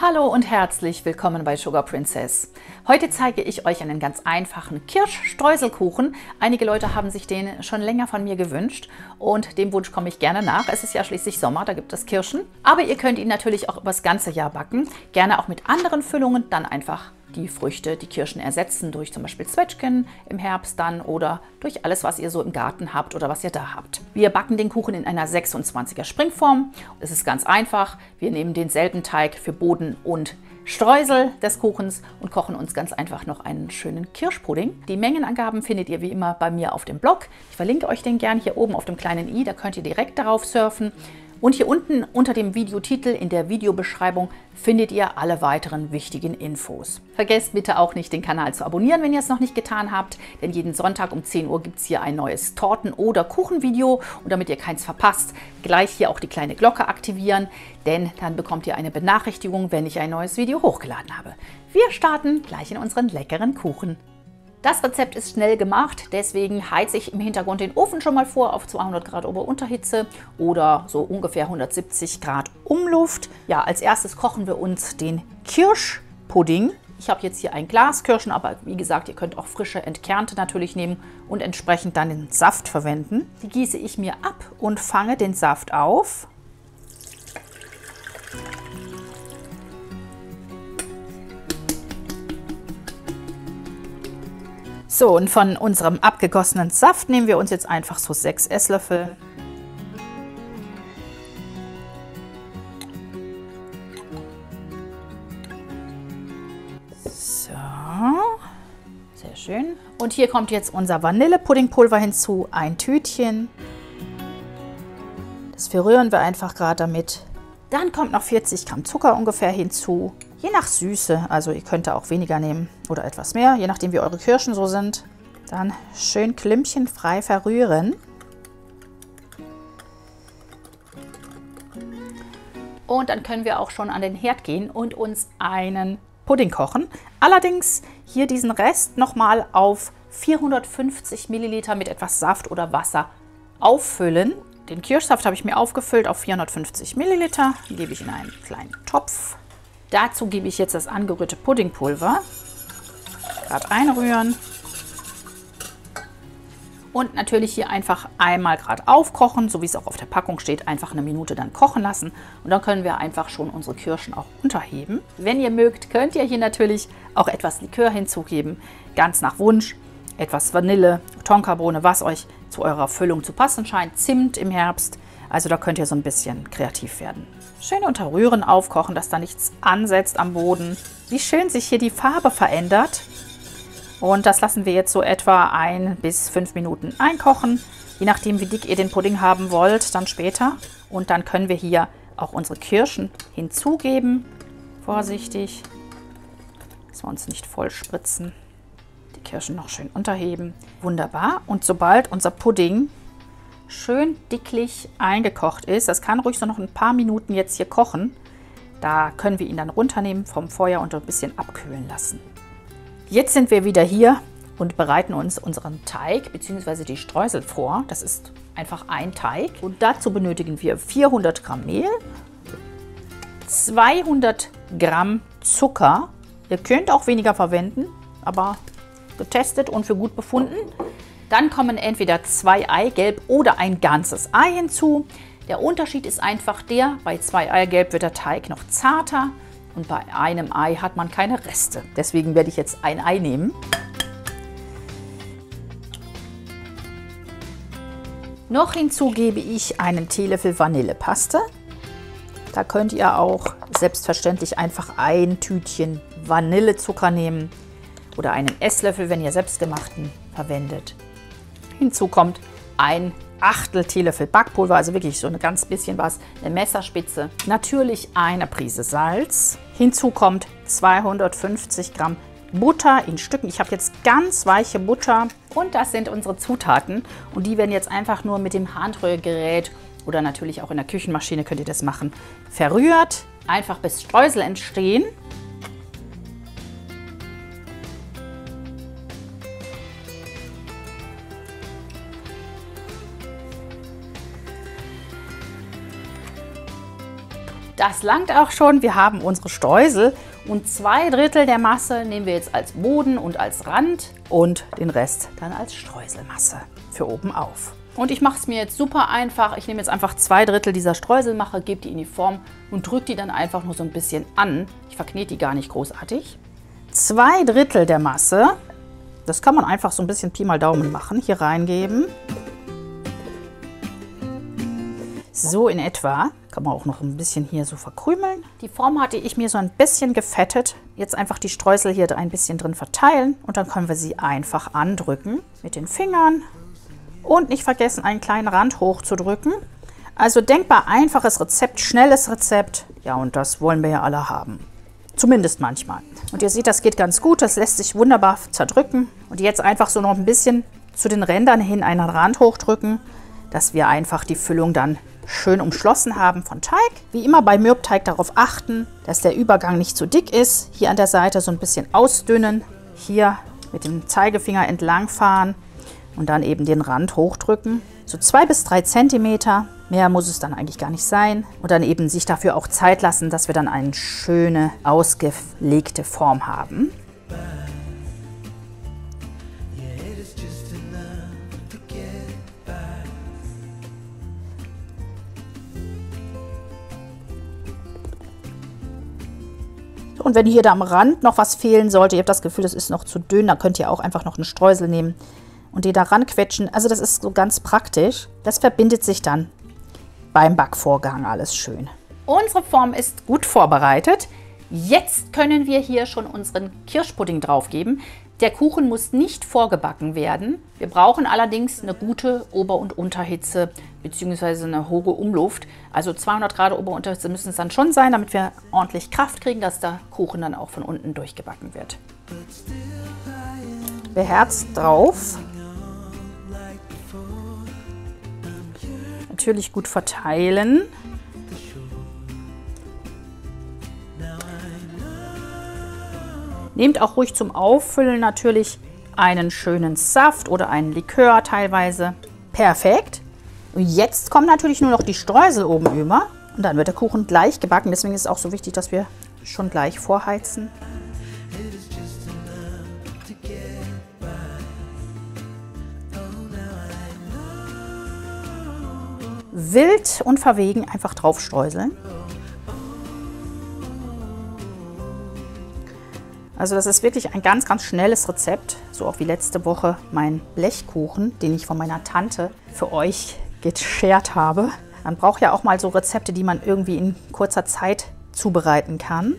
Hallo und herzlich willkommen bei Sugar Princess. Heute zeige ich euch einen ganz einfachen Kirschstreuselkuchen. Einige Leute haben sich den schon länger von mir gewünscht und dem Wunsch komme ich gerne nach. Es ist ja schließlich Sommer, da gibt es Kirschen. Aber ihr könnt ihn natürlich auch über das ganze Jahr backen. Gerne auch mit anderen Füllungen, dann einfach die Früchte, die Kirschen ersetzen durch zum Beispiel Zwetschgen im Herbst dann oder durch alles, was ihr so im Garten habt oder was ihr da habt. Wir backen den Kuchen in einer 26er Springform. Es ist ganz einfach. Wir nehmen denselben Teig für Boden und Streusel des Kuchens und kochen uns ganz einfach noch einen schönen Kirschpudding. Die Mengenangaben findet ihr wie immer bei mir auf dem Blog. Ich verlinke euch den gern hier oben auf dem kleinen i, da könnt ihr direkt darauf surfen. Und hier unten unter dem Videotitel in der Videobeschreibung findet ihr alle weiteren wichtigen Infos. Vergesst bitte auch nicht, den Kanal zu abonnieren, wenn ihr es noch nicht getan habt, denn jeden Sonntag um 10 Uhr gibt es hier ein neues Torten- oder Kuchenvideo. Und damit ihr keins verpasst, gleich hier auch die kleine Glocke aktivieren, denn dann bekommt ihr eine Benachrichtigung, wenn ich ein neues Video hochgeladen habe. Wir starten gleich in unseren leckeren Kuchen. Das Rezept ist schnell gemacht, deswegen heize ich im Hintergrund den Ofen schon mal vor auf 200 Grad Ober-Unterhitze oder so ungefähr 170 Grad Umluft. Ja, als erstes kochen wir uns den Kirschpudding. Ich habe jetzt hier ein Glas Kirschen, aber wie gesagt, ihr könnt auch frische, entkernte natürlich nehmen und entsprechend dann den Saft verwenden. Die gieße ich mir ab und fange den Saft auf. So, und von unserem abgegossenen Saft nehmen wir uns jetzt einfach so 6 Esslöffel. So, sehr schön. Und hier kommt jetzt unser Vanillepuddingpulver hinzu, ein Tütchen. Das verrühren wir einfach gerade damit. Dann kommt noch 40 Gramm Zucker ungefähr hinzu. Je nach Süße, also ihr könnt da auch weniger nehmen oder etwas mehr, je nachdem wie eure Kirschen so sind. Dann schön klümpchenfrei verrühren. Und dann können wir auch schon an den Herd gehen und uns einen Pudding kochen. Allerdings hier diesen Rest nochmal auf 450 Milliliter mit etwas Saft oder Wasser auffüllen. Den Kirschsaft habe ich mir aufgefüllt auf 450 Milliliter. Die gebe ich in einen kleinen Topf. Dazu gebe ich jetzt das angerührte Puddingpulver. Gerade einrühren. Und natürlich hier einfach einmal gerade aufkochen, so wie es auch auf der Packung steht, einfach eine Minute dann kochen lassen. Und dann können wir einfach schon unsere Kirschen auch unterheben. Wenn ihr mögt, könnt ihr hier natürlich auch etwas Likör hinzugeben, ganz nach Wunsch. Etwas Vanille, Tonkabohne, was euch zu eurer Füllung zu passen scheint. Zimt im Herbst, also da könnt ihr so ein bisschen kreativ werden. Schön unterrühren, aufkochen, dass da nichts ansetzt am Boden. Wie schön sich hier die Farbe verändert. Und das lassen wir jetzt so etwa 1 bis 5 Minuten einkochen. Je nachdem, wie dick ihr den Pudding haben wollt, dann später. Und dann können wir hier auch unsere Kirschen hinzugeben. Vorsichtig, dass wir uns nicht voll spritzen. Die Kirschen noch schön unterheben. Wunderbar. Und sobald unser Pudding schön dicklich eingekocht ist, das kann ruhig so noch ein paar Minuten jetzt hier kochen, da können wir ihn dann runternehmen vom Feuer und ein bisschen abkühlen lassen. Jetzt sind wir wieder hier und bereiten uns unseren Teig bzw. die Streusel vor. Das ist einfach ein Teig und dazu benötigen wir 400 Gramm Mehl, 200 Gramm Zucker. Ihr könnt auch weniger verwenden, aber getestet und für gut befunden. Dann kommen entweder 2 Eigelb oder ein ganzes Ei hinzu. Der Unterschied ist einfach der, bei 2 Eigelb wird der Teig noch zarter und bei einem Ei hat man keine Reste. Deswegen werde ich jetzt ein Ei nehmen. Noch hinzu gebe ich einen Teelöffel Vanillepaste. Da könnt ihr auch selbstverständlich einfach ein Tütchen Vanillezucker nehmen oder einen Esslöffel, wenn ihr selbstgemachten verwendet. Hinzu kommt ein Achtel Teelöffel Backpulver, also wirklich so ein ganz bisschen was, eine Messerspitze. Natürlich eine Prise Salz. Hinzu kommt 250 Gramm Butter in Stücken. Ich habe jetzt ganz weiche Butter und das sind unsere Zutaten. Und die werden jetzt einfach nur mit dem Handrührgerät oder natürlich auch in der Küchenmaschine könnt ihr das machen, verrührt. Einfach bis Streusel entstehen. Das langt auch schon. Wir haben unsere Streusel und 2/3 der Masse nehmen wir jetzt als Boden und als Rand und den Rest dann als Streuselmasse für oben auf. Und ich mache es mir jetzt super einfach. Ich nehme jetzt einfach 2/3 dieser Streuselmache, gebe die in die Form und drücke die dann einfach nur so ein bisschen an. Ich verknete die gar nicht großartig. 2/3 der Masse, das kann man einfach so ein bisschen Pi mal Daumen machen, hier reingeben. So in etwa. Kann man auch noch ein bisschen hier so verkrümeln. Die Form hatte ich mir so ein bisschen gefettet. Jetzt einfach die Streusel hier ein bisschen drin verteilen und dann können wir sie einfach andrücken mit den Fingern. Und nicht vergessen, einen kleinen Rand hochzudrücken. Also denkbar einfaches Rezept, schnelles Rezept. Ja, und das wollen wir ja alle haben. Zumindest manchmal. Und ihr seht, das geht ganz gut. Das lässt sich wunderbar zerdrücken. Und jetzt einfach so noch ein bisschen zu den Rändern hin einen Rand hochdrücken, dass wir einfach die Füllung dann schön umschlossen haben von Teig. Wie immer bei Mürbteig darauf achten, dass der Übergang nicht zu dick ist. Hier an der Seite so ein bisschen ausdünnen. Hier mit dem Zeigefinger entlang fahren und dann eben den Rand hochdrücken. So 2 bis 3 cm. Mehr muss es dann eigentlich gar nicht sein. Und dann eben sich dafür auch Zeit lassen, dass wir dann eine schöne, ausgelegte Form haben. Und wenn hier da am Rand noch was fehlen sollte, ihr habt das Gefühl, das ist noch zu dünn, dann könnt ihr auch einfach noch einen Streusel nehmen und die da ranquetschen. Also das ist so ganz praktisch. Das verbindet sich dann beim Backvorgang alles schön. Unsere Form ist gut vorbereitet. Jetzt können wir hier schon unseren Kirschpudding draufgeben. Der Kuchen muss nicht vorgebacken werden. Wir brauchen allerdings eine gute Ober- und Unterhitze bzw. eine hohe Umluft. Also 200 Grad Ober- und Unterhitze müssen es dann schon sein, damit wir ordentlich Kraft kriegen, dass der Kuchen dann auch von unten durchgebacken wird. Beherzt drauf. Natürlich gut verteilen. Nehmt auch ruhig zum Auffüllen natürlich einen schönen Saft oder einen Likör teilweise. Perfekt. Und jetzt kommen natürlich nur noch die Streusel oben über. Und dann wird der Kuchen gleich gebacken. Deswegen ist es auch so wichtig, dass wir schon gleich vorheizen. Wild und verwegen einfach drauf streuseln. Also das ist wirklich ein ganz, ganz schnelles Rezept. So auch wie letzte Woche mein Blechkuchen, den ich von meiner Tante für euch geschert habe. Man braucht ja auch mal so Rezepte, die man irgendwie in kurzer Zeit zubereiten kann.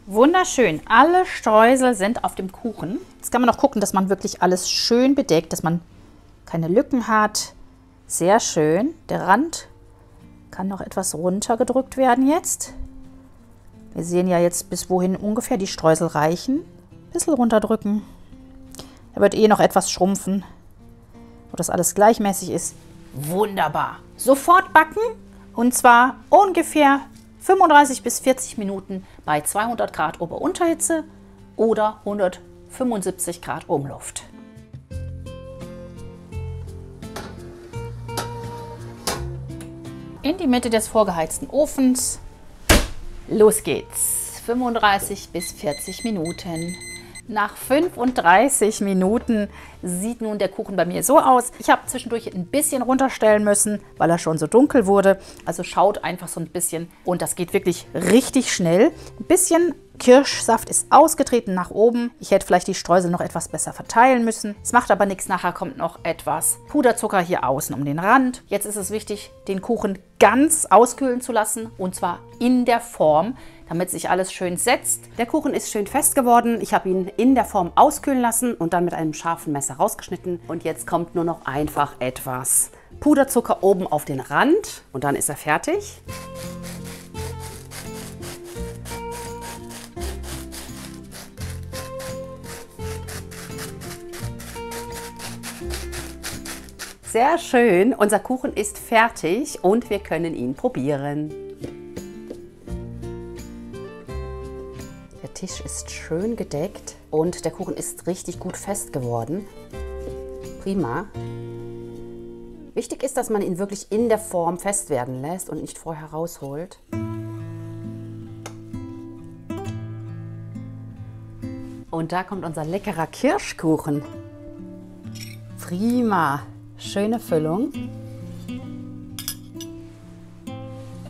Wunderschön, alle Streusel sind auf dem Kuchen. Jetzt kann man noch gucken, dass man wirklich alles schön bedeckt, dass man keine Lücken hat. Sehr schön. Der Rand kann noch etwas runtergedrückt werden jetzt. Wir sehen ja jetzt, bis wohin ungefähr die Streusel reichen. Ein bisschen runterdrücken. Er wird eh noch etwas schrumpfen, wo das alles gleichmäßig ist. Wunderbar. Sofort backen und zwar ungefähr 35 bis 40 Minuten bei 200 Grad Ober-Unterhitze oder 175 Grad Umluft. In die Mitte des vorgeheizten Ofens. Los geht's. 35 bis 40 Minuten. Nach 35 Minuten sieht nun der Kuchen bei mir so aus. Ich habe zwischendurch ein bisschen runterstellen müssen, weil er schon so dunkel wurde. Also schaut einfach so ein bisschen und das geht wirklich richtig schnell. Ein bisschen Kirschsaft ist ausgetreten nach oben. Ich hätte vielleicht die Streusel noch etwas besser verteilen müssen. Es macht aber nichts. Nachher kommt noch etwas Puderzucker hier außen um den Rand. Jetzt ist es wichtig, den Kuchen ganz auskühlen zu lassen und zwar in der Form, damit sich alles schön setzt. Der Kuchen ist schön fest geworden. Ich habe ihn in der Form auskühlen lassen und dann mit einem scharfen Messer rausgeschnitten. Und jetzt kommt nur noch einfach etwas Puderzucker oben auf den Rand und dann ist er fertig. Sehr schön, unser Kuchen ist fertig und wir können ihn probieren. Der Tisch ist schön gedeckt und der Kuchen ist richtig gut fest geworden. Prima. Wichtig ist, dass man ihn wirklich in der Form fest werden lässt und nicht vorher rausholt. Und da kommt unser leckerer Kirschkuchen. Prima. Schöne Füllung.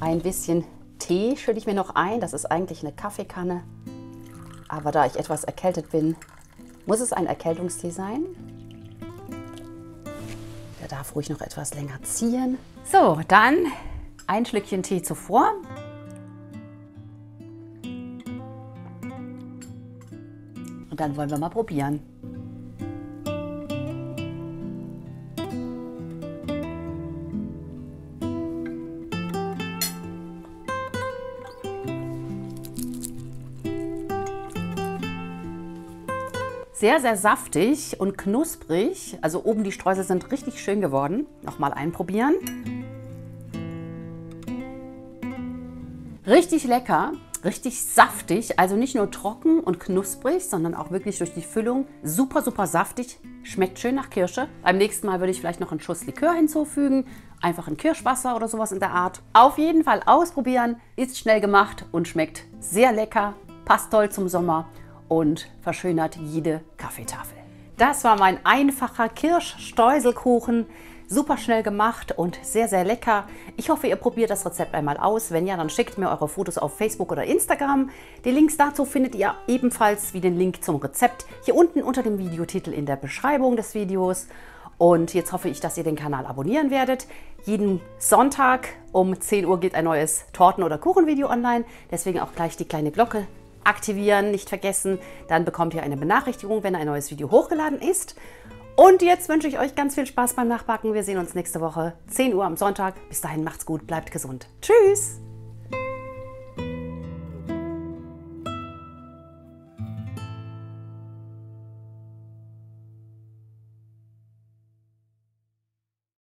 Ein bisschen Tee schütte ich mir noch ein. Das ist eigentlich eine Kaffeekanne. Aber da ich etwas erkältet bin, muss es ein Erkältungstee sein. Der darf ruhig noch etwas länger ziehen. So, dann ein Schlückchen Tee zuvor. Und dann wollen wir mal probieren. Sehr, sehr saftig und knusprig. Also oben die Streusel sind richtig schön geworden. Nochmal einprobieren. Richtig lecker, richtig saftig. Also nicht nur trocken und knusprig, sondern auch wirklich durch die Füllung super, super saftig. Schmeckt schön nach Kirsche. Beim nächsten Mal würde ich vielleicht noch einen Schuss Likör hinzufügen. Einfach ein Kirschwasser oder sowas in der Art. Auf jeden Fall ausprobieren. Ist schnell gemacht und schmeckt sehr lecker. Passt toll zum Sommer und verschönert jede Kaffeetafel. Das war mein einfacher Kirschstreuselkuchen. Super schnell gemacht und sehr, sehr lecker. Ich hoffe, ihr probiert das Rezept einmal aus. Wenn ja, dann schickt mir eure Fotos auf Facebook oder Instagram. Die Links dazu findet ihr ebenfalls wie den Link zum Rezept hier unten unter dem Videotitel in der Beschreibung des Videos. Und jetzt hoffe ich, dass ihr den Kanal abonnieren werdet. Jeden Sonntag um 10 Uhr geht ein neues Torten- oder Kuchenvideo online. Deswegen auch gleich die kleine Glocke aktivieren, nicht vergessen. Dann bekommt ihr eine Benachrichtigung, wenn ein neues Video hochgeladen ist. Und jetzt wünsche ich euch ganz viel Spaß beim Nachbacken. Wir sehen uns nächste Woche, 10 Uhr am Sonntag. Bis dahin macht's gut, bleibt gesund. Tschüss!